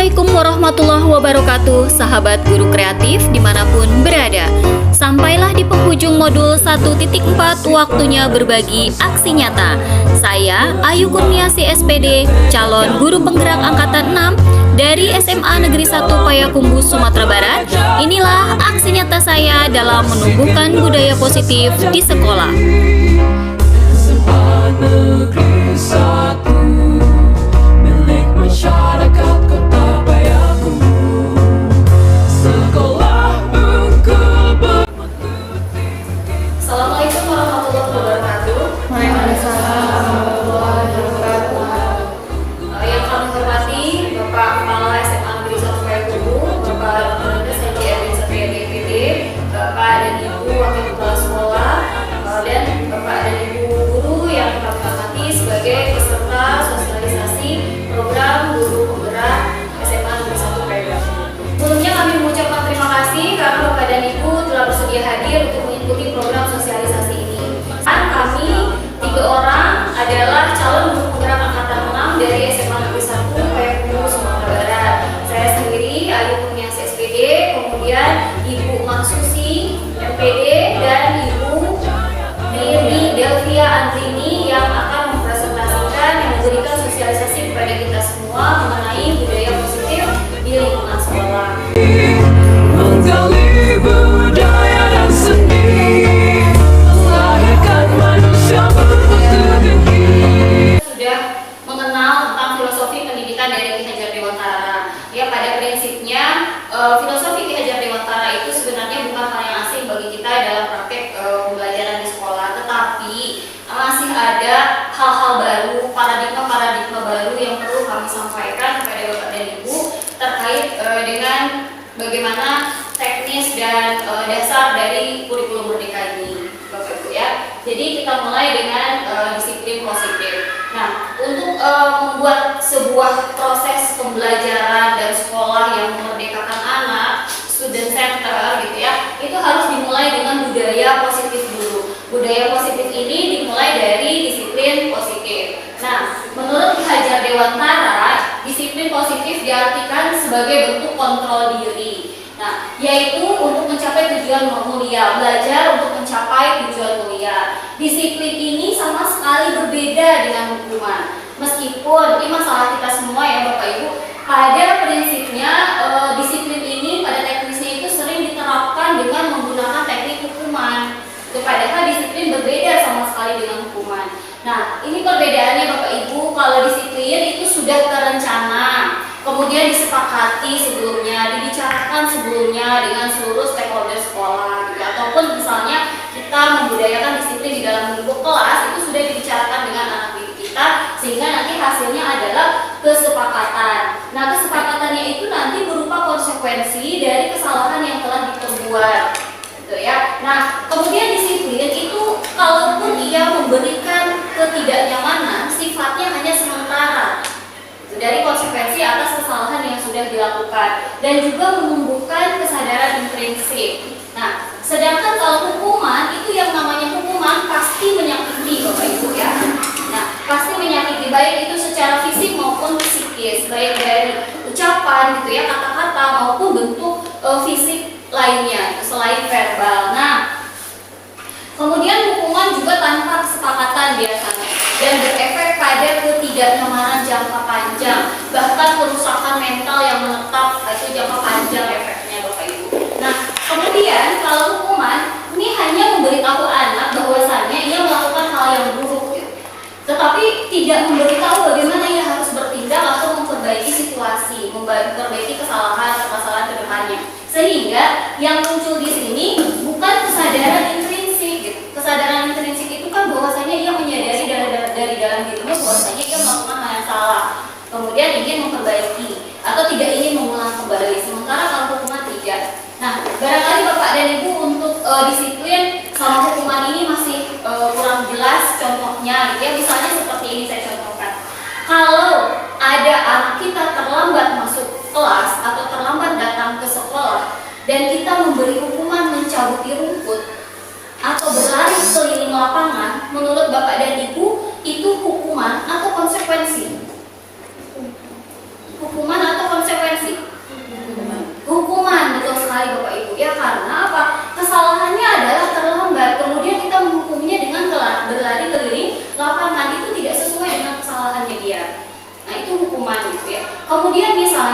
Assalamualaikum warahmatullahi wabarakatuh, sahabat guru kreatif dimanapun berada. Sampailah di penghujung modul 1.4, waktunya berbagi aksi nyata. Saya Ayu Kurniasi SPD, calon guru penggerak angkatan 6 dari SMA Negeri 1 Payakumbuh, Sumatera Barat. Inilah aksi nyata saya dalam menumbuhkan budaya positif di sekolah. SMA Negeri 1 milik masyarakat Kota Payakumbuh, sekolah unggul Assalamualaikum warahmatullahi wabarakatuh. Waalaikumsalam warahmatullahi wabarakatuh. Yang kami hormati Bapak Kepala SMA Negeri 1 Payakumbuh, Bapak Dr. Sedi Erwin Satria DPD, Bapak dan Ibu Wakil Kepala Sekolah, dan Bapak dan Ibu guru yang kami hormati sebagai peserta sosialisasi program guru penggerak SMA Negeri 1 Payakumbuh. Sebelumnya kami mengucapkan terima kasih karena Bapak dan Ibu telah bersedia hadir untuk mengikuti program sosialisasi ini. Kami 3 orang adalah calon guru penggerak angkatan 6 dari SMA Negeri 1 Payakumbuh, Sumatera Barat. Saya sendiri Ayu Kurniasi SPD, kemudian Ibu Maksusi MPD, dan Ibu Nini Delvia Andrini yang akan mempresentasikan yang memberikan sosialisasi kepada kita semua mengenai budaya positif di lingkungan sekolah. menggali budaya dan seni, melahirkan manusia berteknologi. Sudah mengenal tentang filosofi pendidikan dari Ki Hajar Dewantara. Ya, pada prinsipnya filosofi Ki Hajar Dewantara itu sebenarnya bukan hal yang asing bagi kita dalam praktek pembelajaran di sekolah, tetapi masih ada hal-hal baru, paradigma-paradigma baru yang perlu kami sampaikan kepada Bapak dan Ibu terkait dengan bagaimana teknis dan dasar dari kurikulum merdeka ini, Bapak Ibu ya. Jadi kita mulai dengan disiplin positif. Nah, untuk membuat sebuah proses pembelajaran dan sekolah yang memerdekakan anak, student center gitu ya, itu harus dimulai dengan budaya positif dulu. Budaya positif ini dimulai dari disiplin positif. Nah, menurut Ki Hajar Dewantara, disiplin positif diartikan sebagai bentuk kontrol diri. Nah, yaitu untuk mencapai tujuan mulia, belajar untuk mencapai tujuan mulia. Disiplin ini sama sekali berbeda dengan hukuman. Meskipun ini masalah kita semua ya Bapak Ibu, pada prinsipnya disiplin ini pada teknisnya itu sering diterapkan dengan menggunakan teknik hukuman. Padahal disiplin berbeda sama sekali dengan hukuman. Nah, ini perbedaannya Bapak Ibu. Kalau disiplin itu sudah terencana, kemudian disepakati sebelumnya, dibicarakan sebelumnya dengan seluruh stakeholder sekolah gitu. Ataupun misalnya kita membudayakan disiplin di dalam lingkup kelas, itu sudah dibicarakan dengan anak didik kita, sehingga nanti hasilnya adalah kesepakatan. Nah, kesepakatannya itu nanti berupa konsekuensi dari kesalahan yang telah diperbuat gitu ya. Nah, kemudian disiplin itu kalaupun ia memberikan ketidaknyamanan, sifatnya hanya sementara dari konsekuensi atas kesalahan yang sudah dilakukan, dan juga menumbuhkan kesadaran intrinsik. Nah, sedangkan kalau hukuman itu yang namanya hukuman pasti menyakiti Bapak Ibu ya. Nah, pasti menyakiti baik itu secara fisik maupun psikis, baik dari ucapan gitu ya, kata-kata maupun bentuk fisik lainnya selain verbal. Nah, kemudian hukuman juga tanpa kesepakatan biasanya dan berefek pada ketidaknyamanan jangka panjang, bahkan kerusakan mental yang menetap, itu jangka panjang efeknya Bapak Ibu. Nah, kemudian kalau hukuman ini hanya memberitahu anak bahwasannya ia melakukan hal yang buruk gitu, tetapi tidak memberitahu bagaimana ia harus bertindak atau memperbaiki situasi, memperbaiki kesalahan kedepannya. Sehingga yang muncul di sini bukan kesadaran intrinsik gitu. Kesadaran intrinsik itu kan bahwasanya ia menyadari dari dalam dirinya bahwasanya ia melakukan hal yang salah, kemudian ingin memperbaiki atau tidak ingin mengulang kembali. Sementara kalau hukuman tidak. Nah, barangkali Bapak dan Ibu untuk disiplin sama hukuman ini masih kurang jelas contohnya gitu ya. Misalnya seperti ini saya contohkan. Kalau ada anak kita terlambat masuk kelas atau terlambat datang ke sekolah dan kita memberi hukuman mencabuti rumput atau berlari keliling lapangan, menurut Bapak dan Ibu itu hukuman atau konsekuensi? Hukuman atau konsekuensi?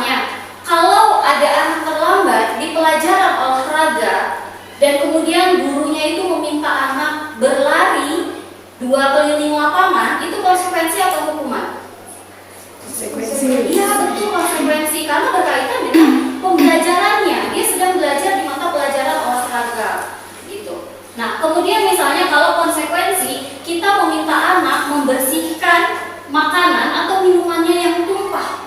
misalnya kalau ada anak terlambat di pelajaran olahraga dan kemudian gurunya itu meminta anak berlari 2 keliling lapangan, itu konsekuensi atau hukuman? Konsekuensi. Iya betul, konsekuensi karena berkaitan dengan pembelajarannya. Dia sedang belajar di mata pelajaran olahraga gitu. Nah, kemudian misalnya kalau konsekuensi kita meminta anak membersihkan makanan atau minumannya yang tumpah,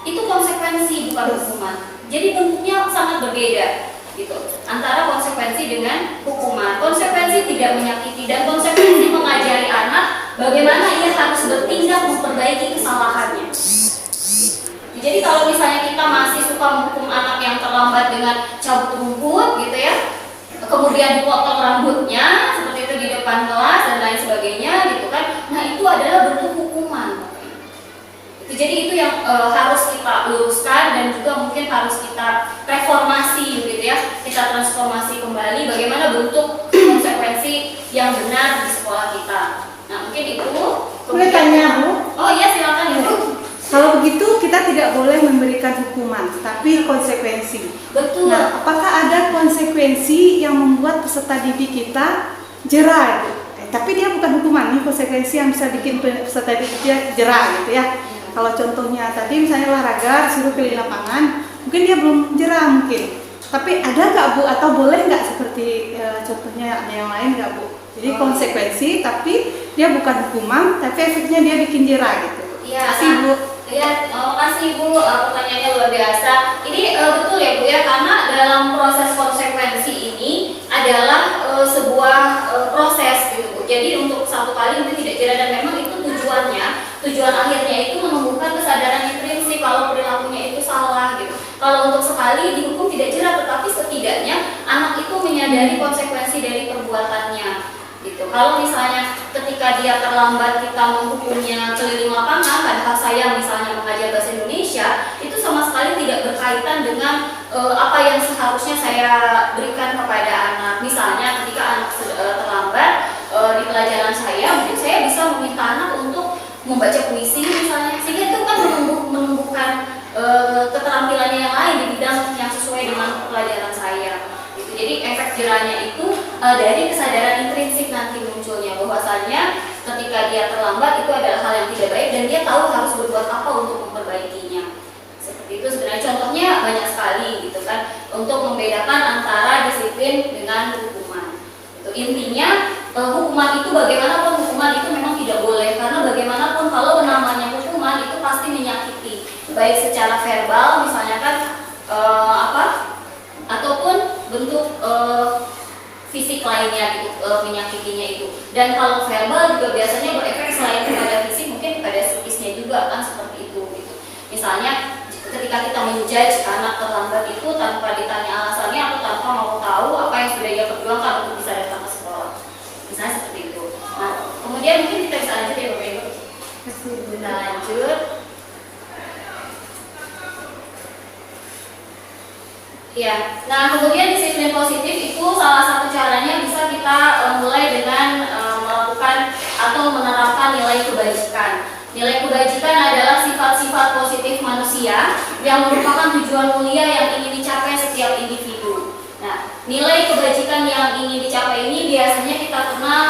itu konsekuensi bukan hukuman. Jadi bentuknya sangat berbeda gitu antara konsekuensi dengan hukuman. Konsekuensi tidak menyakiti dan konsekuensi mengajari anak bagaimana ia harus bertindak memperbaiki kesalahannya. Jadi kalau misalnya kita masih suka menghukum anak yang terlambat dengan cabut rumput gitu ya, kemudian dipotong rambutnya seperti itu di depan kelas dan lain sebagainya gitu kan, nah itu adalah bentuk hukuman. Jadi itu yang harus kita luruskan dan juga mungkin harus kita reformasi gitu ya, kita transformasi kembali bagaimana bentuk konsekuensi yang benar di sekolah kita. Nah mungkin itu. Boleh tanya, Bu? Oh iya silakan Ibu. Kalau begitu kita tidak boleh memberikan hukuman, tapi konsekuensi. Betul. Nah, apakah ada konsekuensi yang membuat peserta didik kita jera? Tapi dia bukan hukuman, ini konsekuensi yang bisa bikin peserta didik dia jera gitu ya. Kalau contohnya tadi misalnya olahraga, suruh keliling lapangan, mungkin dia belum jera mungkin. Tapi ada nggak Bu, atau boleh nggak seperti contohnya ada yang lain nggak Bu? Jadi konsekuensi, tapi dia bukan hukuman, tapi efeknya dia bikin jera gitu. Iya, Kasih Bu. Ya, makasih Bu, pertanyaannya luar biasa. Ini betul ya Bu ya, karena dalam proses konsekuensi ini adalah sebuah proses gitu Bu. Jadi untuk satu kali mungkin tidak jera dan memang itu tujuan akhirnya itu menumbuhkan kesadaran intrinsik kalau perilakunya itu salah gitu. Kalau untuk sekali dihukum tidak jera, tetapi setidaknya anak itu menyadari konsekuensi dari perbuatannya gitu. Kalau misalnya ketika dia terlambat kita menghukumnya keliling lapangan, padahal saya misalnya mengajar bahasa Indonesia, itu sama sekali tidak berkaitan dengan apa yang seharusnya saya berikan kepada anak. Misalnya ketika anak terlambat di pelajaran saya, mungkin saya bisa meminta anak untuk membaca puisi misalnya, sehingga itu kan menumbuhkan keterampilannya yang lain di bidang yang sesuai dengan pelajaran saya. Jadi efek jerahnya itu dari kesadaran intrinsik nanti munculnya bahwasanya ketika dia terlambat itu adalah hal yang tidak baik dan dia tahu harus berbuat apa untuk memperbaikinya. Seperti itu sebenarnya contohnya banyak sekali gitu kan, untuk membedakan antara disiplin dengan hukuman. Itu intinya hukuman itu bagaimanapun hukuman itu memang tidak boleh, karena bagaimanapun kalau namanya hukuman itu pasti menyakiti, baik secara verbal misalnya kan ataupun bentuk fisik lainnya gitu, menyakitinya itu. Dan kalau verbal juga biasanya berefek selain kepada fisik mungkin kepada psikisnya juga kan, seperti itu gitu. Misalnya ketika kita menjudge anak terlambat itu tanpa ditanya alasannya atau tanpa mau tahu apa yang sudah dia perjuangkan untuk bisa datang ke sekolah, misalnya seperti itu. Nah kemudian mungkin kita bisa lanjut ya Bapak Ibu. Kita lanjut. Ya, nah kemudian disiplin positif itu salah satu caranya bisa kita mulai dengan melakukan atau menerapkan nilai kebajikan. Nilai kebajikan adalah sifat-sifat positif manusia yang merupakan tujuan mulia yang ingin dicapai setiap individu. Nah, nilai kebajikan yang ingin dicapai ini biasanya kita kenal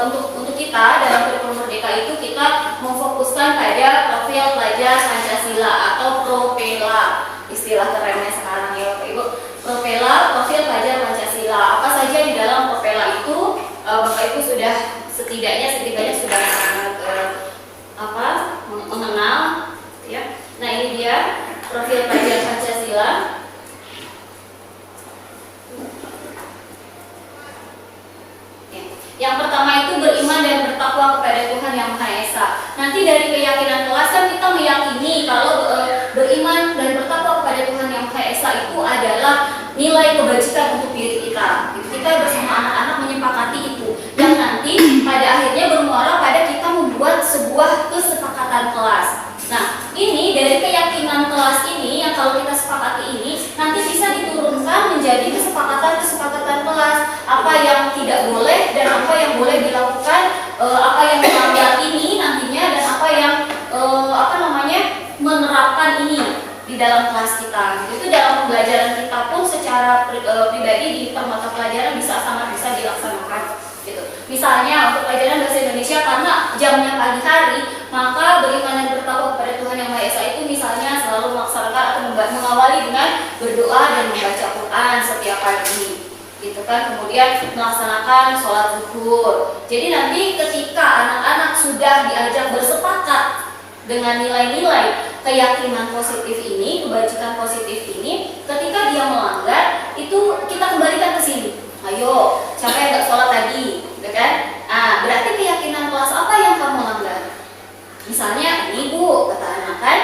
untuk kita dalam kurikulum Merdeka itu kita memfokuskan pada profil pelajar Pancasila atau PROPELA, istilah kerennya sekarang ya Bapak Ibu. PROPELA, profil pelajar Pancasila. Apa saja di dalam PROPELA itu Bapak Ibu sudah setidaknya sudah mengenal ya. Nah ini dia profil pelajar Pancasila. Yang pertama itu beriman dan bertakwa kepada Tuhan Yang Maha Esa. Nanti dari keyakinan kelas kan kita meyakini kalau beriman dan bertakwa kepada Tuhan Yang Maha Esa itu adalah nilai kebajikan untuk diri kita. Kita bersama anak-anak menyepakati itu, yang nanti pada akhirnya bermuara pada kita membuat sebuah kesepakatan kelas. Nah, ini dari keyakinan kelas ini yang kalau kita sepakati ini nanti bisa diturunkan menjadi kesepakatan kelas, apa yang tidak boleh dan apa yang boleh dilakukan, apa yang melanggar ini nantinya dan apa yang menerapkan ini di dalam dalam kelas kita. Itu dalam pembelajaran kita pun secara pribadi di permata pelajaran sangat bisa dilaksanakan. Gitu. Misalnya untuk pelajaran bahasa Indonesia karena jamnya pagi hari, maka beriman dan bertakwa kepada Tuhan Yang Maha Esa itu misalnya selalu melaksanakan atau mengawali dengan berdoa dan membaca Quran setiap pagi. Gitu kan, kemudian melaksanakan sholat zuhur. Jadi nanti ketika anak-anak sudah diajak bersepakat dengan nilai-nilai keyakinan positif ini, kebajikan positif ini, ketika dia melanggar, itu kita kembalikan ke sini. Ayo, siapa yang nggak sholat tadi, gitu kan? Ah, berarti keyakinan kelas apa yang kamu langgar? Misalnya ini Bu, kata anak kan.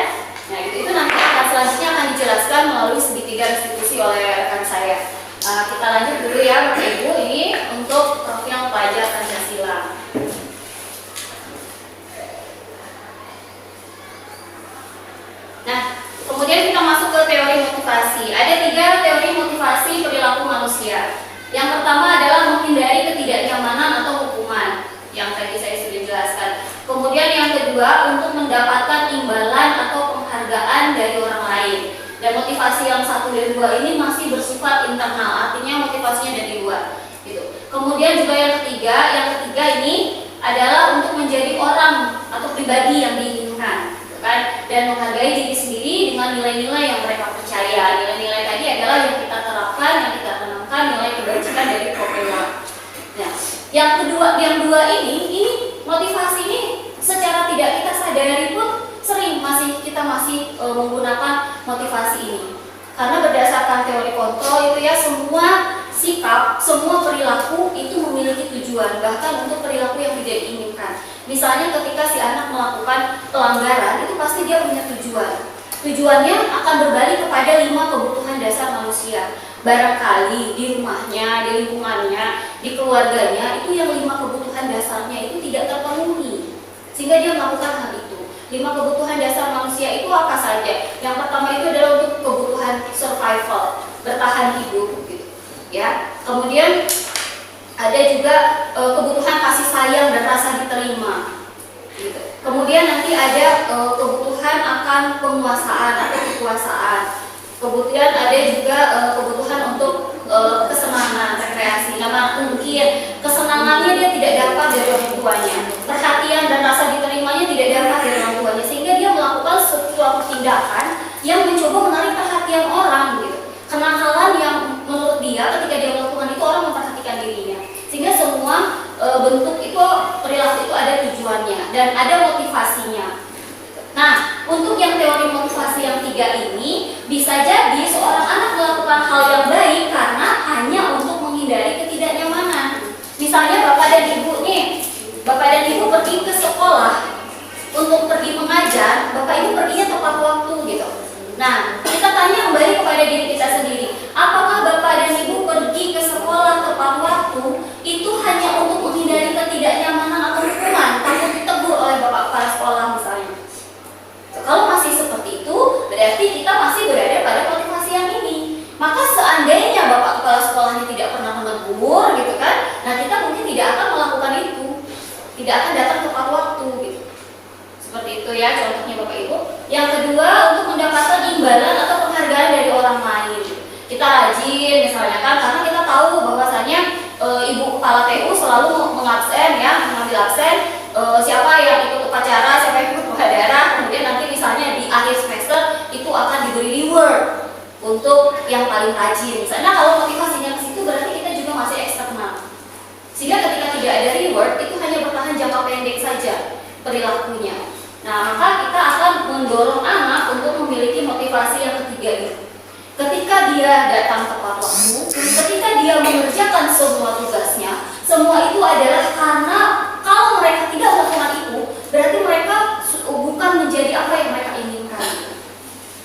Nah itu nanti akan selanjutnya akan dijelaskan melalui segitiga restitusi oleh rekan saya. Kita lanjut dulu ya Bapak Ibu, ini untuk profil pelajar Pancasila. Nah, kemudian kita masuk ke teori motivasi. Ada 3 teori motivasi perilaku manusia. Yang pertama adalah menghindari ketidaknyamanan atau hukuman, yang tadi saya sudah jelaskan. Kemudian yang kedua untuk mendapatkan imbalan atau penghargaan dari orang lain. Dan motivasi yang 1 dan 2 ini masih bersifat internal, artinya motivasinya dari luar. Gitu. Kemudian juga yang ketiga ini adalah untuk menjadi orang atau pribadi yang diinginkan, gitu kan? Dan menghargai diri sendiri dengan nilai-nilai yang mereka percaya. Nilai-nilai tadi adalah yang kita terapkan, yang kita tanamkan, nilai kebajikan dari Popela. Nah, yang dua ini motivasi ini secara tidak kita sadari pun sering kita masih menggunakan motivasi ini. Karena berdasarkan teori kontrol itu ya, semua sikap, semua perilaku itu memiliki tujuan, bahkan untuk perilaku yang tidak diinginkan. Misalnya ketika si anak melakukan pelanggaran, itu pasti dia punya tujuan. Tujuannya akan berbalik kepada 5 kebutuhan dasar manusia. Barangkali di rumahnya, di lingkungannya, di keluarganya, itu yang 5 kebutuhan dasarnya itu tidak terpenuhi, sehingga dia melakukan hal itu. 5 kebutuhan dasar manusia itu apa saja? Yang pertama itu adalah untuk kebutuhan survival, bertahan hidup, gitu. Ya. Kemudian ada juga kebutuhan kasih sayang dan rasa diterima. Gitu. Kemudian nanti ada kebutuhan akan penguasaan atau kekuasaan. Kemudian ada juga kebutuhan untuk kesenangan, rekreasi. Nah, mungkin kesenangannya dia tidak dapat dari orang tuanya, perhatian dan rasa diterimanya tidak dapat dari orang tuanya, sehingga dia melakukan suatu tindakan yang mencoba menarik perhatian orang, gitu. Kenakalan yang menurut dia ketika dia melakukan itu orang memperhatikan dirinya, sehingga semua bentuk itu perilaku itu ada tujuannya dan ada motivasinya. Nah, untuk yang teori motivasi yang 3 ini, bisa jadi seorang anak melakukan hal yang baik karena hanya untuk menghindari ketidaknyamanan. Misalnya Bapak dan Ibu pergi ke sekolah untuk pergi mengajar, Bapak Ibu perginya tepat waktu, gitu. Nah, kita tanya kembali kepada diri kita sendiri, apakah Bapak dan Ibu pergi ke sekolah tepat waktu itu hanya untuk menghindari ketidaknyamanan atau hukuman, takut ditegur oleh Bapak kepala sekolah misalnya? Kalau masih seperti itu, berarti kita masih berada pada motivasi yang ini. Maka seandainya Bapak kepala sekolahnya tidak pernah menegur, gitu kan, nah kita mungkin tidak akan melakukan itu, tidak akan datang tepat waktu, gitu. Seperti itu ya contohnya Bapak Ibu. Yang kedua, untuk mendapatkan imbalan atau penghargaan dari orang lain. Kita rajin misalnya kan, karena kita tahu bahwasanya Ibu kepala TU selalu mengabsen ya, mengambil absen. Siapa yang ikut upacara, siapa yang ikut muhadharah, kemudian nanti misalnya di akhir semester itu akan diberi reward untuk yang paling rajin. Misalnya kalau motivasinya ke situ berarti kita juga masih eksternal. Sehingga ketika tidak ada reward itu hanya bertahan jangka pendek saja perilakunya. Nah, maka kita akan mendorong anak untuk memiliki motivasi yang ketiga ini. Ketika dia datang tepat waktu, ketika dia mengerjakan semua tugasnya, semua itu adalah karena kalau mereka tidak melakukan itu, berarti mereka bukan menjadi apa yang mereka inginkan.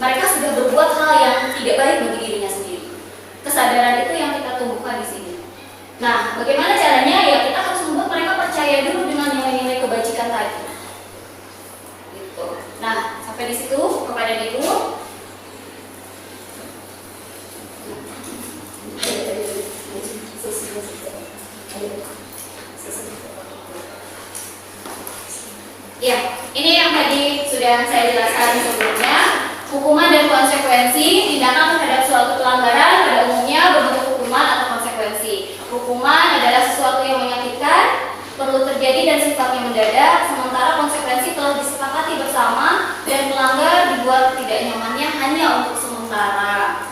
Mereka sudah berbuat hal yang tidak baik bagi dirinya sendiri. Kesadaran itu yang kita tumbuhkan di sini. Nah, bagaimana caranya? Ya kita harus membuat mereka percaya dulu dengan nilai-nilai kebajikan tadi. Gitu. Nah, sampai di situ kepada Ibu. Ya, ini yang tadi sudah saya Hukuman dan konsekuensi. Tindakan terhadap suatu pelanggaran pada umumnya berbentuk hukuman atau konsekuensi. Hukuman adalah sesuatu yang menyakitkan, perlu terjadi dan sifatnya mendadak, sementara konsekuensi telah disepakati bersama dan pelanggar dibuat tidak nyamannya hanya untuk sementara.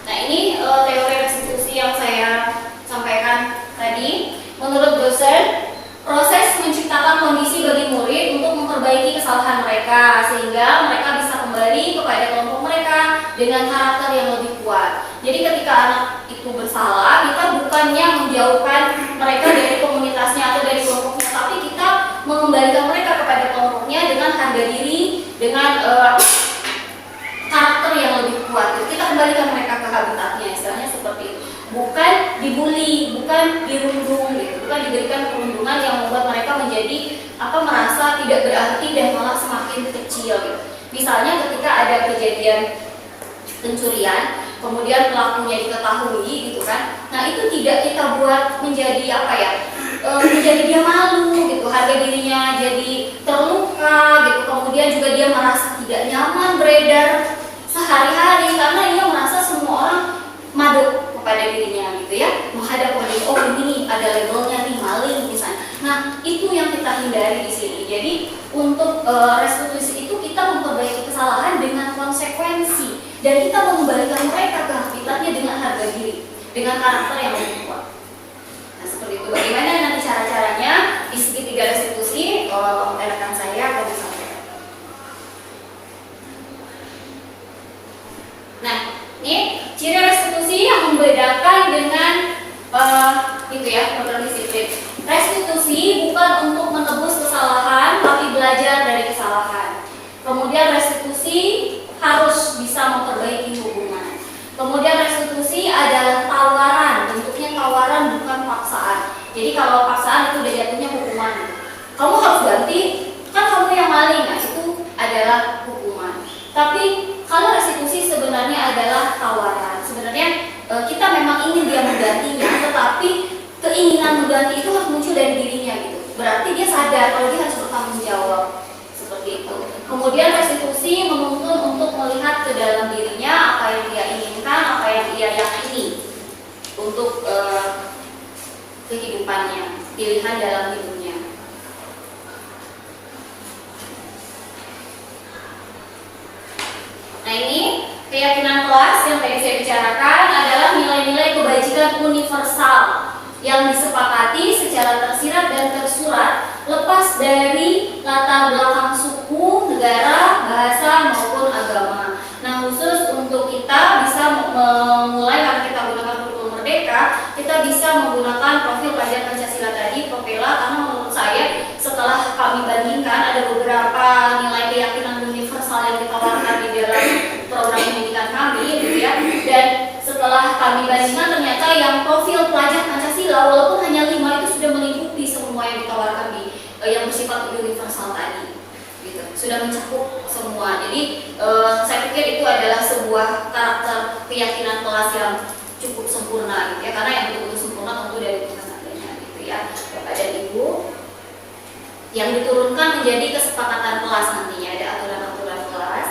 Nah, ini teori restitusi yang saya sampaikan tadi. Menurut dosen, proses menciptakan kondisi bagi murid untuk memperbaiki kesalahan mereka sehingga mereka bisa kembali kepada kelompok mereka dengan karakter yang lebih kuat. Jadi ketika anak itu bersalah, kita bukannya menjauhkan mereka dari komunitasnya atau dari kelompoknya, tapi kita mengembalikan mereka kepada kelompoknya dengan harga diri, dengan karakter yang lebih kuat. Kita kembalikan mereka ke habitatnya, istilahnya seperti itu. Bukan dibully, bukan dirundung, gitu. Bukan diberikan perundungan yang membuat mereka menjadi merasa tidak berarti dan malah semakin kecil. Gitu. Misalnya ketika ada kejadian pencurian, kemudian pelakunya diketahui, gitu kan. Nah itu tidak kita buat menjadi menjadi dia malu, gitu. Harga dirinya jadi terluka, gitu. Kemudian juga dia merasa tidak nyaman beredar sehari-hari karena dia merasa semua orang madu kepada dirinya, gitu ya. Menghadap kondisi, oh ini nih ada labelnya nih maling misalnya. Nah itu yang kita hindari di sini. Jadi untuk restitusi itu kita memperbaiki kesalahan dengan konsekuensi dan kita mengembalikan mereka ke habitatnya dengan harga diri, dengan karakter yang lebih kuat. Nah seperti itu. Bagaimana nanti cara-caranya di segitiga restitusi? Rekan saya akan disampaikan. Nah, ini ciri restitusi yang membedakan dengan program disiplin. Restitusi bukan untuk menebus kesalahan, tapi belajar dari kesalahan. Kemudian restitusi harus bisa memperbaiki hubungan. Kemudian restitusi adalah tawaran, bentuknya tawaran bukan paksaan. Jadi kalau paksaan itu udah jatuhnya hukuman. Kamu harus ganti, kan kamu yang maling, nah itu adalah hukuman. Tapi kalau restitusi sebenarnya adalah tawaran. Sebenarnya kita memang ingin dia menggantinya, tetapi keinginan mengganti itu harus muncul dari dirinya gitu. Berarti dia sadar kalau dia harus bertanggung jawab seperti itu. Kemudian restitusi menuntun untuk melihat ke dalam dirinya apa yang dia inginkan, apa yang dia yakini untuk kehidupannya, pilihan dalam hidupnya. Nah ini keyakinan kelas yang tadi saya bicarakan adalah nilai-nilai kebajikan universal yang disepakati secara tersirat dan tersurat lepas dari latar belakang suku, negara, bahasa maupun agama. Nah khusus untuk kita bisa memulai, karena kita gunakan kurikulum merdeka, kita bisa menggunakan profil pelajar Pancasila tadi, Propela, karena menurut saya setelah kami bandingkan ada beberapa nilai keyakinan universal yang ditawarkan di dalam program pendidikan kami, gitu ya. Dan setelah kami bandingkan ternyata yang profil pelajar Pancasila walaupun hanya 5 itu sudah melingkupi semua yang ditawarkan di yang bersifat universal tadi, gitu. Sudah mencakup semua. Jadi saya pikir itu adalah sebuah karakter keyakinan kelas yang cukup sempurna, gitu ya. Karena yang betul-betul sempurna tentu dari Tuhan adanya, gitu ya. Bapak dan Ibu, yang diturunkan menjadi kesepakatan kelas nantinya, ada aturan-aturan kelas.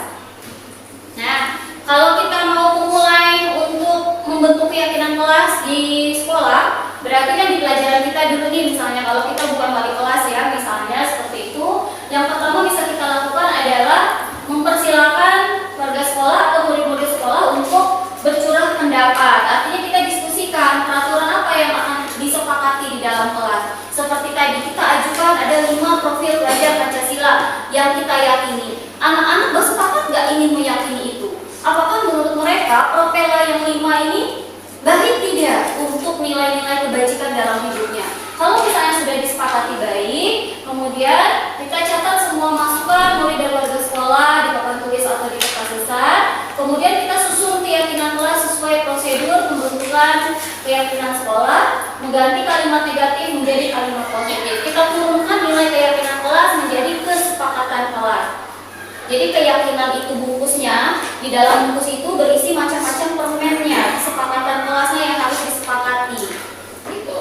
Nah, kalau kita mau memulai untuk membentuk keyakinan kelas di sekolah, berarti kan di pelajaran kita dulu nih, misalnya kalau kita bukan wali kelas ya, misalnya seperti itu, yang pertama bisa kita lakukan adalah mempersilahkan warga sekolah atau murid-murid sekolah untuk bercurah pendapat. Artinya kita diskusikan peraturan apa yang akan disepakati di dalam kelas. Seperti tadi kita ajukan ada 5 profil pelajar Pancasila yang kita yakini. Anak-anak bersepakat nggak ingin meyakini itu? Apakah menurut mereka Propela yang 5 ini baik tidak untuk nilai-nilai kebajikan dalam hidupnya? Kalau misalnya sudah disepakati baik, kemudian kita catat semua masukan murid dan warga sekolah di papan tulis atau di kertas besar. Kemudian kita susun keyakinan kelas sesuai prosedur pembentukan keyakinan sekolah, mengganti kalimat negatif menjadi kalimat positif. Kita turunkan nilai keyakinan kelas menjadi kesepakatan kelas. Jadi keyakinan itu bungkusnya, di dalam bungkus itu berisi macam-macam permennya, kesepakatan kelasnya yang harus disepakati. Gitu.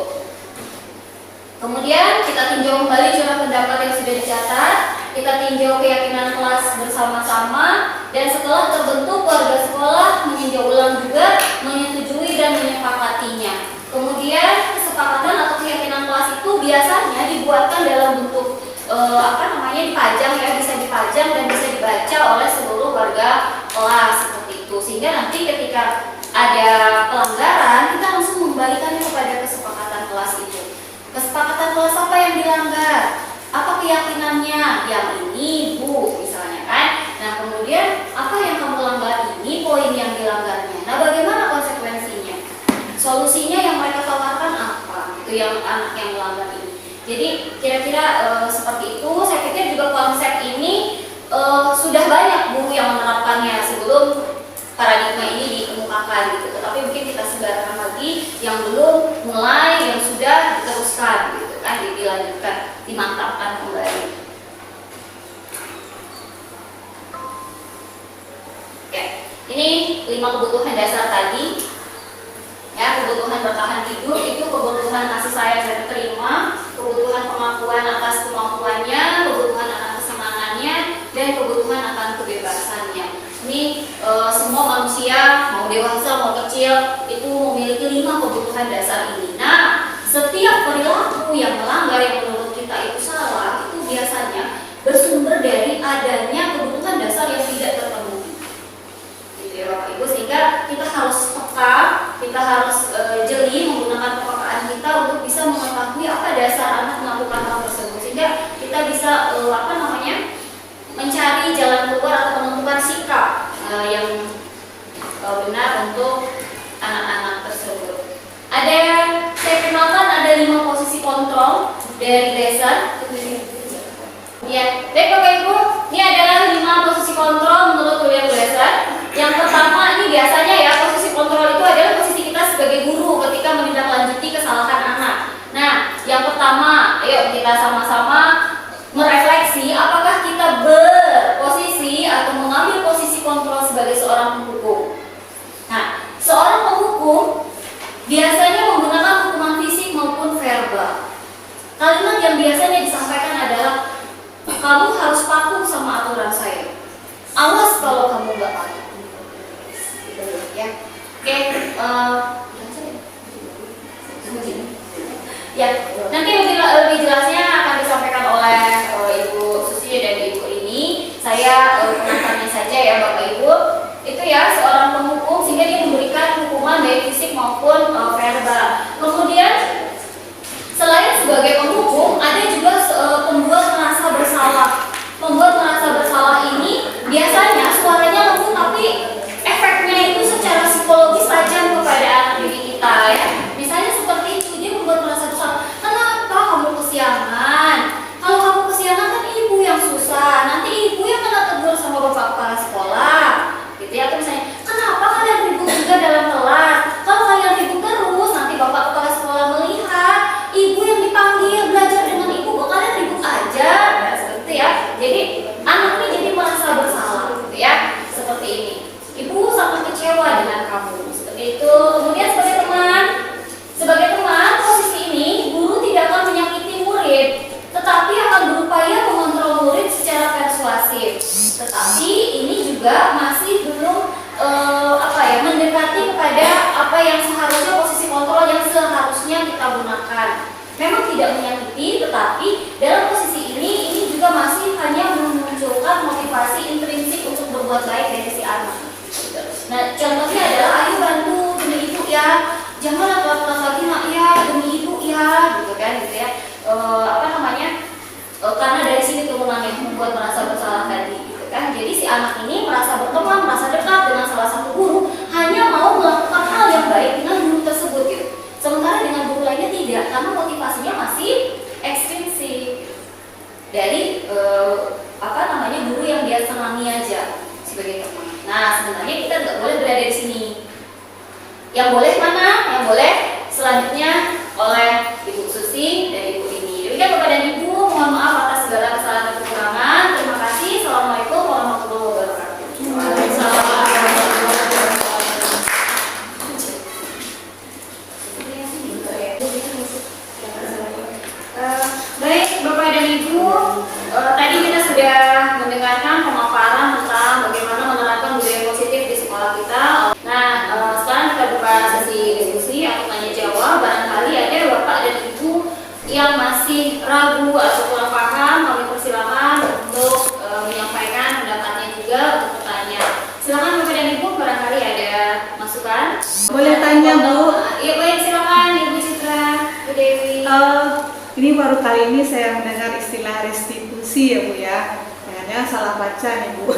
Kemudian kita tinjau kembali jurnal pendapat yang sudah dicatat, kita tinjau keyakinan kelas bersama-sama, dan setelah terbentuk keluarga sekolah meninjau ulang juga, menyetujui dan menyepakatinya. Kemudian kesepakatan atau keyakinan kelas itu biasanya dibuatkan dalam bentuk dipajang ya, bisa dipajang dan bisa dibaca oleh seluruh warga kelas seperti itu. Sehingga nanti ketika ada pelanggaran, kita langsung membalikannya kepada kesepakatan kelas itu. Kesepakatan kelas apa yang dilanggar? Apa keyakinannya? Yang ini, Bu, misalnya kan. Nah, kemudian apa yang kamu langgar ini, poin yang dilanggarnya. Nah, bagaimana konsekuensinya? Solusinya yang mereka tawarkan apa? Itu yang anak yang melanggar ini. Jadi kira-kira seperti itu. Saya pikir juga konsep ini sudah banyak guru yang menerapkannya sebelum paradigma ini dikemukakan gitu. Tapi mungkin kita sebarkan lagi yang belum mulai, yang sudah diteruskan gitu kan, dilanjutkan, dimantapkan kembali. Oke, ini 5 kebutuhan dasar tadi. Ya, kebutuhan bertahan hidup itu kebutuhan kasih sayang dan terima, kebutuhan pengakuan atas kemampuannya, kebutuhan akan kesenangannya, dan kebutuhan akan kebebasannya. Ini semua manusia, mau dewasa mau kecil, itu memiliki 5 kebutuhan dasar ini. Nah, setiap perilaku yang melanggar yang menurut kita itu salah, itu biasanya bersumber dari adanya kebutuhan dasar yang tidak terpenuhi. Gitu ya Bapak Ibu, sehingga kita harus peka, kita harus jeli menggunakan kepekaan kita untuk bisa mengetahui apa dasar anak melakukan hal tersebut, sehingga kita bisa mencari jalan keluar atau menentukan sikap yang benar untuk anak-anak tersebut. Saya kenalkan ada 5 posisi kontrol dari Dresser. Ya, baik Bapak Ibu, ini adalah 5 posisi kontrol menurut William Dresser. Yang pertama, ini biasanya ya, posisi kontrol itu adalah posisi kita sebagai guru ketika menindaklanjuti kesalahan anak. Nah, yang pertama, ayo kita sama-sama merefleksi apakah kita berposisi atau mengambil posisi kontrol sebagai seorang penghukum. Nah, seorang penghukum biasanya menggunakan hukuman fisik maupun verbal. Kalimat yang biasanya disampaikan adalah, kamu harus patuh sama aturan saya. Awas kalau kamu nggak patuh. Ya, oke. Ya, nanti lebih jelasnya akan disampaikan oleh Ibu Susi dan Ibu ini. Saya pengantarnya saja ya Bapak Ibu. Itu ya seorang penghukum, sehingga dia memberikan hukuman baik fisik maupun verbal. Kemudian selain sebagai penghukum, ada juga pembuat merasa bersalah. Pembuat merasa bersalah ini biasanya suaranya lembut, tapi efeknya itu secara psikologis tajam kepada anak didik kita ya. Misalnya seperti itu, dia membuat merasa bersalah. Kenapa kamu kesiangan? Kalau kamu kesiangan kan ibu yang susah. Nanti ibu yang kena tegur sama bapak kepala sekolah. Gitu ya. Atau misalnya, kenapa kalian ribut juga dalam kelas? Kalau kalian ribut terus, nanti bapak kepala sekolah melihat ibu yang dipanggil belajar dengan ibu, kok kalian ribut aja? Nah, seperti itu ya. Jadi anak ini jadi merasa bersalah gitu ya. Seperti ini. Ibu sangat kecewa dengan kamu. Seperti itu. Kemudian sebagai teman, posisi ini guru tidak akan menyakiti murid, tetapi akan berupaya mengontrol murid secara persuasif. Tetapi ini juga masih belum mendekati kepada apa yang seharusnya posisi kontrol yang seharusnya kita gunakan. Memang tidak menyakiti, tetapi dalam posisi ini juga masih hanya memunculkan motivasi intrinsik untuk berbuat baik dari si anak. Nah, contohnya adalah, ayo bantu demi ibu ya, jangan kelas lagi nak ya, demi ibu ya, gitu kan, gitu ya. Karena dari sini turunannya membuat merasa bersalah tadi, gitu kan. Jadi si anak ini merasa berteman, merasa dekat dengan salah satu guru, hanya mau melakukan hal yang baik dengan guru tersebut, gitu. Sementara dengan guru lainnya tidak, karena motivasinya masih ekstrinsik dari guru yang dia senangi aja sebagai teman. Nah, sebenarnya kita nggak boleh berada di sini. Yang boleh mana? Yang boleh selanjutnya oleh Ibu Susi dan Ibu ini. Demikian Bapak dan Ibu, mohon maaf atas segala kesalahan dan kekurangan. Terima kasih. Assalamualaikum warahmatullahi wabarakatuh. baru kali ini saya mendengar istilah restitusi ya Bu ya. Kayaknya salah baca nih Bu.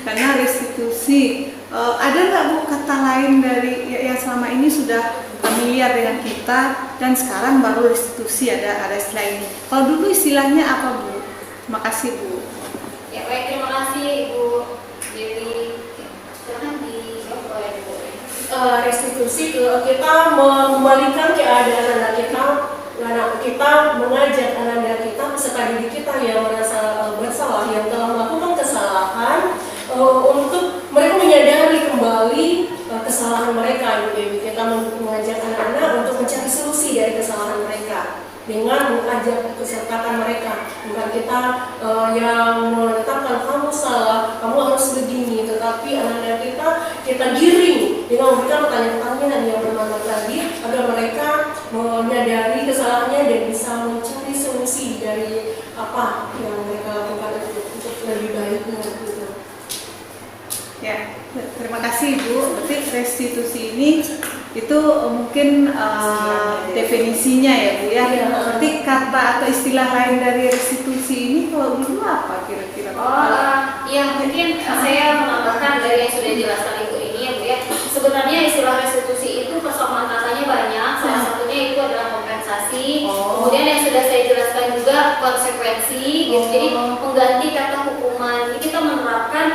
Karena restitusi, ada nggak Bu kata lain dari yang selama ini sudah familiar dengan kita dan sekarang baru restitusi ada istilah ini. Kalau dulu istilahnya apa Bu? Terima kasih Bu. Ya baik, terima kasih Ibu Dewi. Silakan dijawab oleh Bu. Restitusi kita mengembalikan keadaan anak kita mengajak anak kita peserta didik kita yang merasa bersalah, yang telah melakukan kesalahan, untuk mereka menyadari kembali kesalahan mereka. Kita mengajak anak-anak untuk mencari solusi dari kesalahan mereka dengan mengajak kesertakan mereka. Bukan kita yang menetapkan kamu salah, kamu harus begini, tetapi anak-anak kita giring dengan memberikan pertanyaan-pertanyaan yang bermanfaat tadi agar mereka menyadari kesalahannya dan bisa mencari solusi dari apa yang mereka lakukan untuk lebih baiknya. Gitu. Ya, terima kasih Bu. Berarti restitusi ini itu mungkin definisinya ya Bu ya. Berarti kata atau istilah lain dari restitusi ini kalau dulu apa kira-kira? Ya mungkin saya menambahkan dari yang sudah dijelaskan Ibu ini ya Bu ya. Sebenarnya istilah restitusi itu persamaan katanya banyak. Salah satunya itu adalah kompensasi. Kemudian yang sudah saya jelaskan juga konsekuensi. Gitu. Jadi mengganti kata hukuman. Jadi kita menerapkan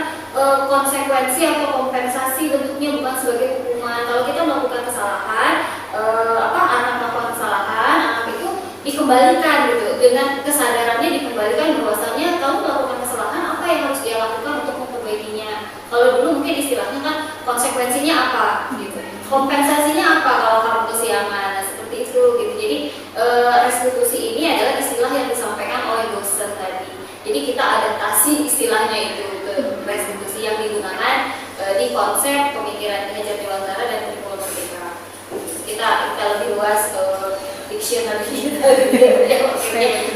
konsekuensi atau kompensasi, bentuknya bukan sebagai hukuman. Kalau kita melakukan kesalahan, anak melakukan kesalahan, anak itu dikembalikan gitu, dengan kesadarannya dikembalikan bahwasanya kamu melakukan kesalahan, apa yang harus dia lakukan untuk memperbaikinya. Kalau dulu mungkin istilahnya kan konsekuensinya apa gitu, kompensasinya apa kalau kamu kesiangan, nah, seperti itu gitu. Jadi restitusi ini adalah istilah yang disampaikan oleh dosen tadi. Jadi kita adaptasi istilahnya itu ke restitusi yang digunakan di konsep pemikiran Ki Hajar Dewantara dan kurikulum merdeka. Kita lebih luas dictionary kita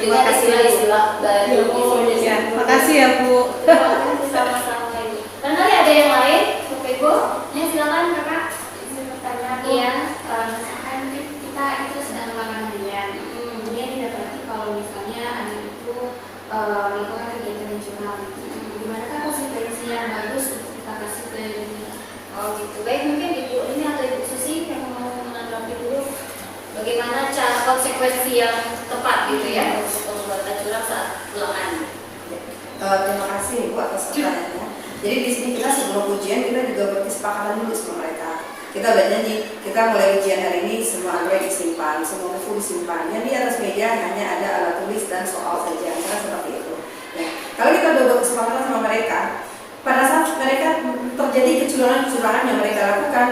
dengan istilah-istilah baru. Ya, makasih ya Bu. Terima kasih sama-sama Ibu. Barangkali ada yang lain, Bapak Ibu? Ya silakan Kakak. Pertanyaan Iya. misalkan kita itu sedang melakukan harian, kemudian didapati kalau misalnya anak itu melakukan kegiatan yang curang, gimana konsekuensi yang bagus untuk kita kasih ke dia? Oh gitu. Baik, mungkin Ibu ini atau Ibu Susi yang mau menanggapi dulu bagaimana cara konsekuensi yang tepat gitu ya untuk perbuatan curang saat ulangan. Terima kasih Ibu atas pertanyaannya. Jadi di sini kita sebelum ujian kita juga berkesepakatan dulu sama mereka. Kita udah janji, kita mulai ujian hari ini semua Android disimpan, semua buku disimpan. Yang di atas meja hanya ada alat tulis dan soal saja, karena seperti itu. Ya. Kalau kita udah berkesepakatan sama mereka, pada saat mereka terjadi kecurangan-kecurangan yang mereka lakukan,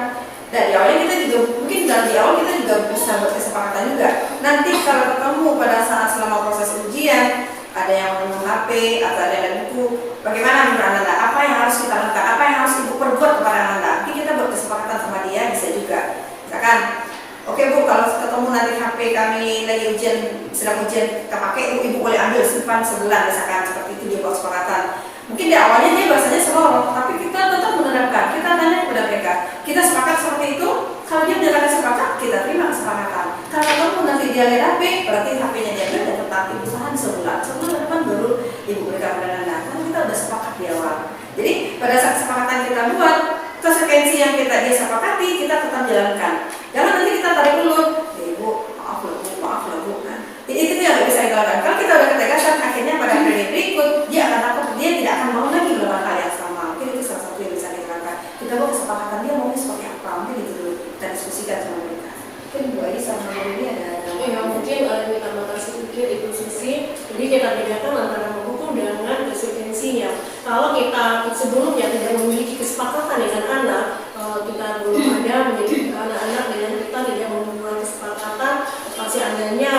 dari awalnya kita juga mungkin dari awal kita juga bisa berkesepakatan juga. Nanti kalau ketemu pada saat selama proses ujian, ada yang menunggu HP atau ada yang buku, bagaimana menurut Anda? Apa yang harus kita lakukan? Apa yang harus Ibu perbuat kepada Anda? Nanti kita berkesepakatan sama dia bisa juga. Misalkan, oke Bu, kalau ketemu nanti HP kami lagi ujian, sedang ujian kita pakai, Ibu boleh ambil simpan sebulan misalkan, seperti itu dia buat kesepakatan. Mungkin di awalnya dia bahasanya seloroh, tapi kita tetap menerapkan. Kita tanya kepada mereka, kita sepakat seperti itu. Kalau dia menyatakan sepakat, kita terima kesepakatan. Kalau kamu nanti dia lihat HP, berarti HP-nya dia dan tetap Ibu tahan sebulan. Sebulan depan baru Ibu berikan kepada Anda. Karena kita sudah sepakat di awal. Jadi pada saat kesepakatan kita buat, konsekuensi yang dia sepakati, kita tetap jalankan. Jangan nanti kita tarik mulut, ya Ibu, maaf lah Bu. Nah, itu yang nggak bisa dilakukan. Kalau kita udah ketegasan, akhirnya pada periode berikut dia akan takut, dia tidak akan mau lagi melakukan hal yang sama. Mungkin itu salah satu yang bisa dilakukan. Kita buat kesepakatan dia maunya seperti apa, mungkin itu dulu kita diskusikan sama mereka. Mungkin Bu Adi sama Bu ini ada. Ya mungkin ditambah sedikit Ibu Susi. Jadi kita bedakan antara menghukum dengan konsekuensinya. Kalau kita sebelumnya tidak memiliki kesepakatan dengan anak, kita belum ada menjadi anak-anak dengan kita tidak membuat kesepakatan, pasti adanya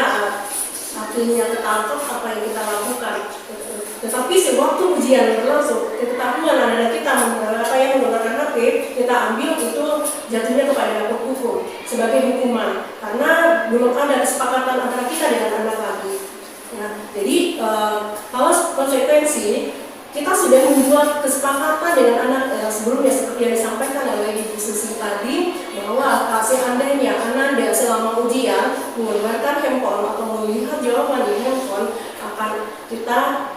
akhirnya ketangkep apa yang kita lakukan. Tetapi sewaktu ujian berlangsung, ketahuan anak-anak kita apa yang menggunakan HP, kita ambil itu jatuhnya kepada hukum sebagai hukuman, karena belum ada kesepakatan antara kita dengan anak lagi. Nah, jadi kalau konsekuensi kita sudah membuat kesepakatan dengan anak sebelumnya seperti yang disampaikan oleh Ibu Susi tadi, bahwa seandainya Ananda selama ujian menggunakan handphone atau melihat jawaban di handphone,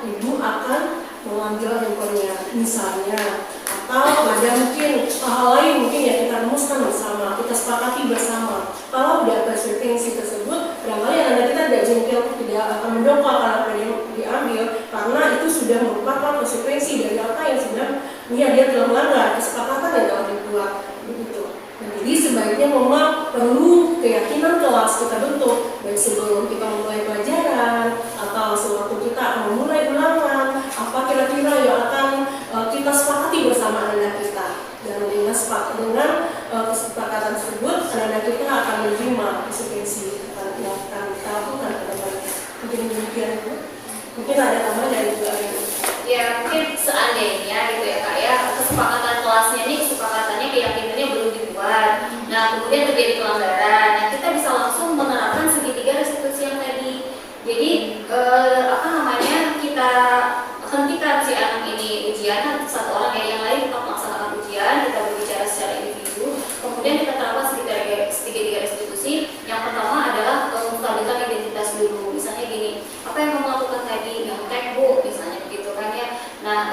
ibu akan mengambil handphonenya misalnya, atau ada mungkin hal lain mungkin yang kita rumuskan bersama, kita sepakati bersama. Kalau di atas konsekuensi tersebut, barangkali Anda kita tidak jengkel, tidak akan mendongkrak apa yang diambil, karena itu sudah merupakan konsekuensi dari apa yang sudah dia telah melanggar kesepakatan yang telah dibuat begitu. Nah, jadi sebaiknya memang perlu keyakinan kelas kita bentuk, baik sebelum kita memulai pelajaran atau sewaktu kita akan memulai ulangan, apa kira-kira yang akan kita sepakati bersama anak kita. Dan dengan kesepakatan tersebut, anak kita akan menerima konsekuensi yang akan kita lakukan ke depan. Mungkin demikian, Bu. Mungkin ada tambahan dari Bu Ayu. Ya mungkin seandainya gitu ya Kak ya, kesepakatan kelasnya ini kesepakatannya keyakinannya belum dibuat. Nah kemudian terjadi pelanggaran, nah kita bisa langsung menerapkan segitiga restitusi yang tadi. Jadi kita hentikan si anak ini ujian, satu orang yang lain tetap melaksanakan ujian, kita berbicara secara individu. Kemudian kita terapkan segitiga restitusi. Yang pertama adalah menstabilkan identitas dulu. Misalnya gini, apa yang kamu lakukan tadi? Nyontek Bu, misalnya begitu kan ya. Nah,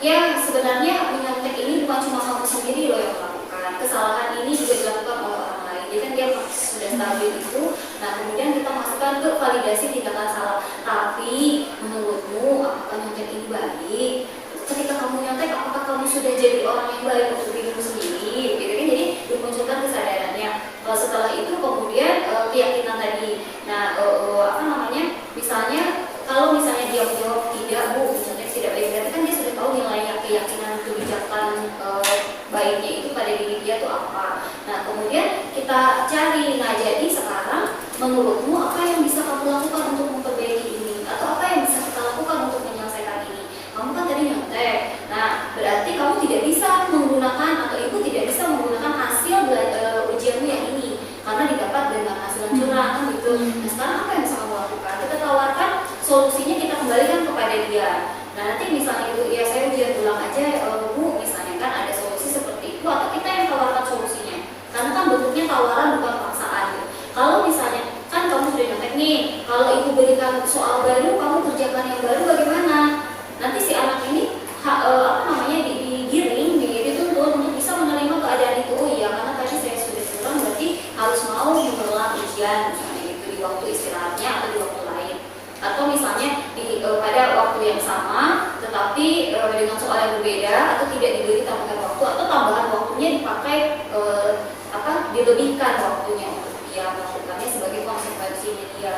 ya sebenarnya menyontek ini bukan cuma kamu sendiri loh yang melakukan. Kesalahan ini juga dilakukan oleh orang lain. Jadi kan dia sudah stabil itu. Nah, kemudian kita masukkan ke validasi tindakan salah. Tapi menurutmu apakah nyontek ini baik? Ketika kamu nyontek, apakah kamu sudah jadi orang yang baik untuk dirimu sendiri? Gitu kan? Jadi dimunculkan kesadarannya. Setelah itu kemudian keyakinan tadi. Nah, misalnya kalau misalnya dia menjawab tidak Bu, nyontek tidak baik, berarti kan dia sudah tahu nilainya, keyakinan kebijakan baiknya itu pada diri dia itu apa. Nah, kemudian kita cari. Nah, jadi sekarang menurutmu apa yang bisa kamu lakukan untuk memperbaiki ini? Atau apa yang bisa kita lakukan untuk menyelesaikan ini? Kamu kan tadi nyontek. Nah, berarti kamu tidak bisa menggunakan atau ibu tidak bisa menggunakan hasil ujianmu yang ini karena didapat dengan hasil yang curang kan gitu. Nah, sekarang apa yang bisa kamu lakukan? Kita tawarkan solusinya, kita kembalikan kepada dia. Nah, nanti misalnya itu ya saya ujian ulang aja Bu, misalnya kan ada solusi seperti itu, atau kita yang tawarkan solusinya. Karena kan bentuknya tawaran bukan paksaan gitu. Kalau misalnya kan kamu sudah nyontek nih, kalau ibu berikan soal baru, kamu kerjakan yang baru bagaimana? Nanti si anak ini digiring, dituntut untuk bisa menerima keadaan itu. Oh iya, karena tadi saya sudah curang, berarti harus mau mengulang ujian misalnya gitu di waktu istirahatnya atau di waktu lain. Atau misalnya pada waktu yang sama, tetapi dengan soal yang berbeda, atau tidak diberi tambahan waktu, atau tambahan waktunya dipakai dilebihkan waktunya untuk dia melakukannya sebagai konsekuensinya dia.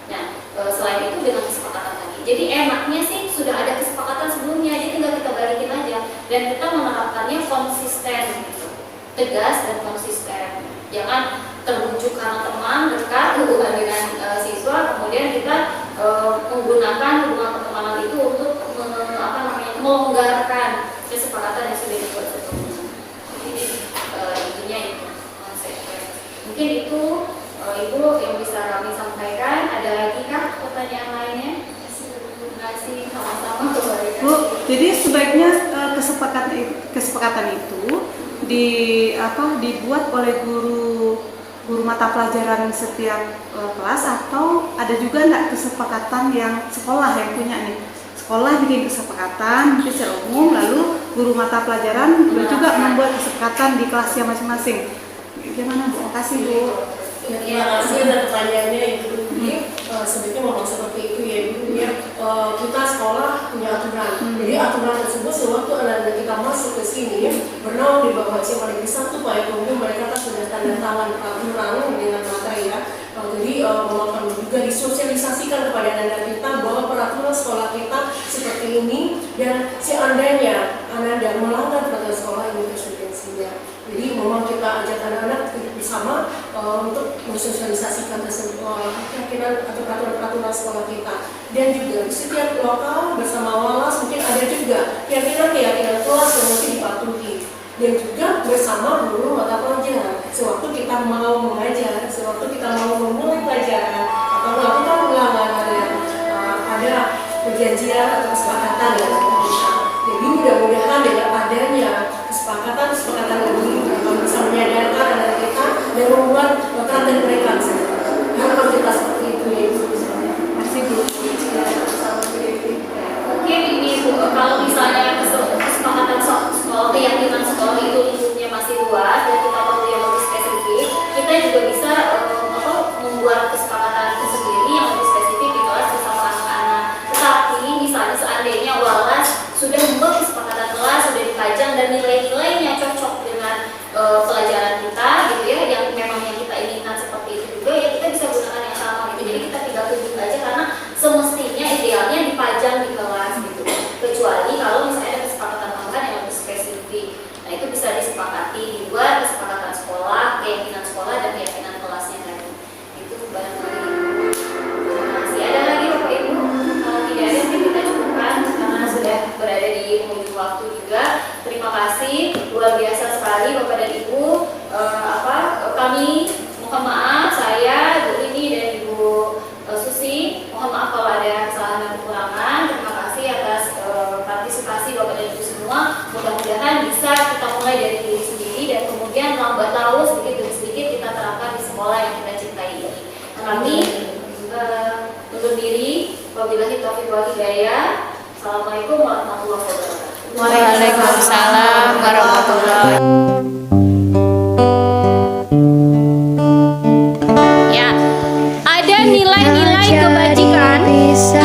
Nah, selain itu dengan kesepakatan tadi. Jadi enaknya sih sudah ada kesepakatan sebelumnya, jadi tinggal kita balikin aja dan kita menerapkannya konsisten gitu. Tegas dan konsisten. Jangan terbujuk karena teman dekat hubungan dengan siswa, kemudian kita menggunakan hubungan pertemanan itu untuk melonggarkan kesepakatan yang sudah dibuat sebelumnya. Jadi intinya itu konsisten. Mungkin itu Ibu yang bisa kami sampaikan. Ada lagi kah pertanyaan lainnya? Terima kasih, sama-sama. Bu, jadi sebaiknya kesepakatan itu dibuat oleh guru mata pelajaran setiap kelas, atau ada juga nggak kesepakatan yang sekolah yang punya nih? Sekolah bikin kesepakatan secara umum, lalu guru mata pelajaran juga membuat kesepakatan di kelasnya masing-masing. Gimana Bu? Makasih Bu. Terima kasih atas pertanyaannya Ibu. Sebaiknya memang seperti itu ya Ibu ya. Kita sekolah punya aturan. Jadi aturan tersebut sewaktu anak-anak kita masuk ke sini bernaung di bawah SMA Negeri 1 Pak, kemudian mereka kan sudah tanda tangan aturan dengan materi ya. Jadi memang perlu juga disosialisasikan kepada anak-anak kita bahwa peraturan sekolah kita seperti ini, dan seandainya anak-anak melanggar peraturan sekolah ini konsekuensinya. Jadi memang kita ajak anak-anak bersama untuk mensosialisasikan keyakinan atau peraturan-peraturan sekolah kita. Dan juga di setiap lokal bersama Walas mungkin ada juga keyakinan kelas yang mesti dipatuhi. Dan juga bersama guru mata pelajaran. Sewaktu kita mau mengajar, sewaktu kita mau memulai pelajaran atau melakukan ulangan, ada perjanjian atau kesepakatan ya. mudah-mudahan dengan adanya kesepakatan ini bisa menyadarkan anak kita dan membuat konten mereka harapan kita seperti itu ya. Masih Bu. Mungkin ini Bu, kalau misalnya kesepakatan sekolah, keyakinan sekolah itu lingkupnya masih luas dan kita perlu yang lebih spesifik, kita juga bisa membuat kesepakatan itu sendiri yang lebih spesifik di kelas bersama anak-anak. Tetapi misalnya seandainya walas sudah membuat kesepakatan kelas, sudah dipajang dan nilai-nilainya cocok dengan pelajaran kita gitu ya, yang memang yang kita inginkan seperti itu juga ya, kita bisa gunakan yang sama gitu. Jadi kita tinggal tunjuk aja karena semestinya idealnya dipajang di kelas gitu. Kecuali kalau misalnya ada kesepakatan tambahan yang lebih spesifik. Nah, itu bisa disepakati di luar kesepakatan sekolah, keyakinan sekolah dan keyakinan kelasnya tadi. Itu barangkali. Terima kasih. Ada lagi Bapak Ibu? Kalau tidak ada mungkin kita cukupkan karena sudah berada di penghujung waktu juga. Terima kasih, luar biasa sekali Bapak dan Ibu. Kami mohon maaf, saya Bu Rini dan Ibu Susi, mohon maaf kalau ada kesalahan dan kekurangan. Terima kasih atas partisipasi Bapak dan Ibu semua. Mudah-mudahan bisa kita mulai dari diri sendiri dan kemudian lambat laun sedikit demi sedikit kita terapkan di sekolah yang kita cintai ini. Kami undur diri. Wabillahi taufiq wal hidayah. Assalamualaikum warahmatullahi wabarakatuh. Waalaikumsalam warahmatullahi wabarakatuh. Ya, ada nilai-nilai kebajikan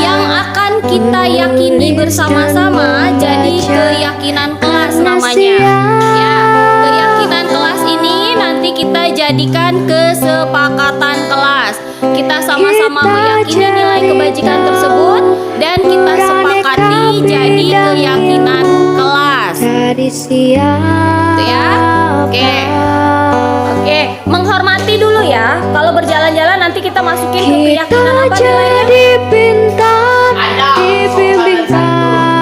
yang akan kita yakini bersama-sama, jadi keyakinan kelas namanya. Ya, keyakinan kelas ini nanti kita jadikan kesepakatan kelas. Kita sama-sama meyakini nilai kebajikan tersebut dan kita sepakati jadi keyakinan kelas. Itu ya. Oke, menghormati dulu ya. Kalau berjalan-jalan nanti kita masukin ke keyakinan apa nilainya?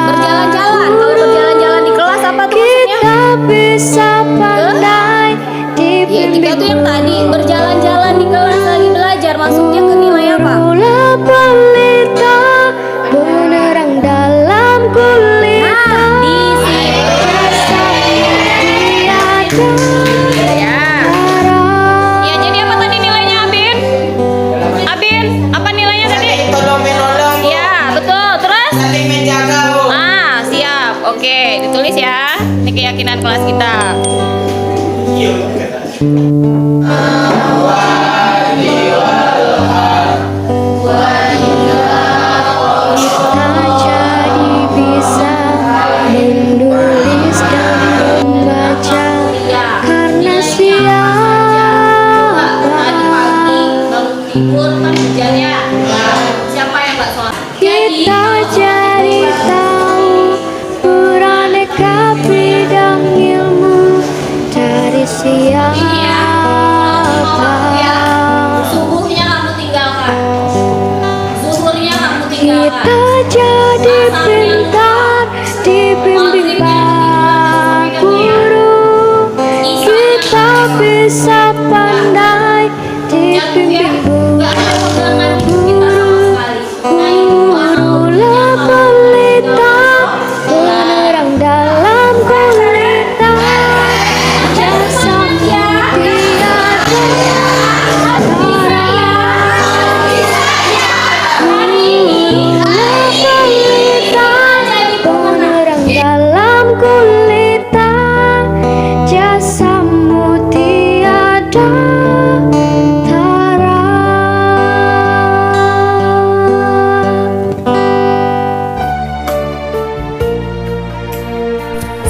Berjalan-jalan. Kalau berjalan-jalan di kelas apa tuh maksudnya? Ya, tiga tuh yang tadi. Berjalan-jalan di kelas lagi belajar, masuknya ke nilai apa? Nah, di sini. Ya, jadi apa tadi nilainya, Abin? Abin, apa nilainya tadi? Tolong-menolong. Ya, betul. Terus? Saling menjaga, Bu. Siap. Oke, ditulis ya. Ini keyakinan kelas kita. Tidur kan hujannya. Siapa yang nggak sholat? Kita jadi tahu beraneka bidang ilmu dari siapa. Subuhnya kamu tinggalkan. Zuhurnya kamu tinggalkan. Kita jadi pintar dibimbing Pak Guru. Kita bisa pandai dibimbing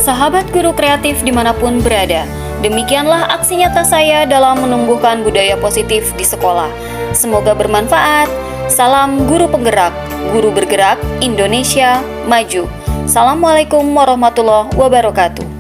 Sahabat guru kreatif dimanapun berada, demikianlah aksi nyata saya dalam menumbuhkan budaya positif di sekolah. Semoga bermanfaat. Salam guru penggerak, guru bergerak, Indonesia maju. Assalamualaikum warahmatullahi wabarakatuh.